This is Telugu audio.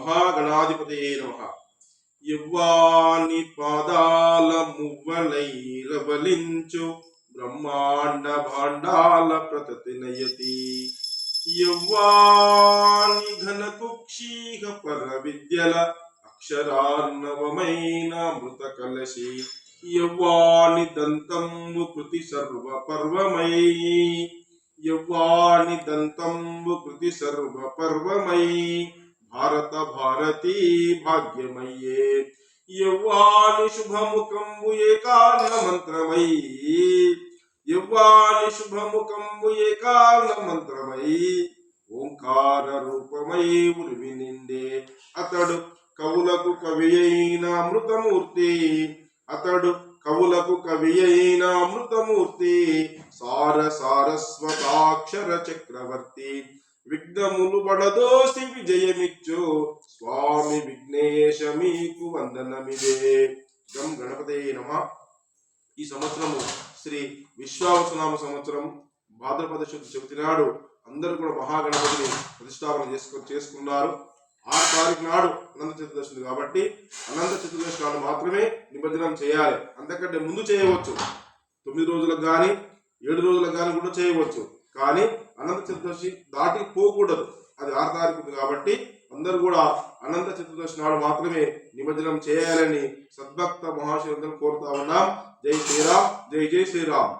మహాగణాధిపతయే నమః. యవ్వాని పాదాల మువ్వలైరవలించు బ్రహ్మాండ భాండాల ప్రతతినయతి. యవ్వాని ఘన కుక్షీహ పర విద్యల అక్షరార్ణవమైన మృత కలశి. యవ్వాని దంతంబు కృతి సర్వ పర్వమై. యవ్వాని దంతంబు కృతి సర్వ పర్వమై. భారత భారతీ భాగ్యమయ్యే. యవ్వాని శుభముఖంబు ఏకార్ణ మంత్రమై. యవ్వాని శుభముఖంబు ఏకార్ణ మంత్రమై. ఓంకార రూపమై ఉరివి నిండే. అతడు కవులకు కవి అయిన అమృతమూర్తి. అతడు కవులకు కవి అయిన అమృతమూర్తి. సారస్వతాక్షర చక్రవర్తి. విఘ్నములు బడదోసి విజయమిచ్చు స్వామి విఘ్నేశ మీకు వందనమిదే. గం గణపతయే నమః. ఈ సంవత్సరము శ్రీ విశ్వావసునామ సంవత్సరం భాద్రపద శుద్ధ చవితి నాడు అందరూ కూడా మహాగణపతిని ప్రతిష్టాపన చేసుకున్నారు. 6 తారీఖు నాడు అనంత చతుర్దశి కాబట్టి అనంత చతుర్దశి నాడు మాత్రమే నిమజ్జనం చేయాలి. అంతకంటే ముందు చేయవచ్చు, 9 రోజులకు కానీ 7 రోజులకు కానీ కూడా చేయవచ్చు. కానీ అనంత చతుర్దశి దాటి పోకూడదు. అది 6 తారీఖు కాబట్టి అందరూ కూడా అనంత చతుర్దశి నాడు మాత్రమే నిమజ్జనం చేయాలని సద్భక్త మహాశివులను కోరుతా ఉన్నాం. జై శ్రీరామ్, జై జై శ్రీరామ్.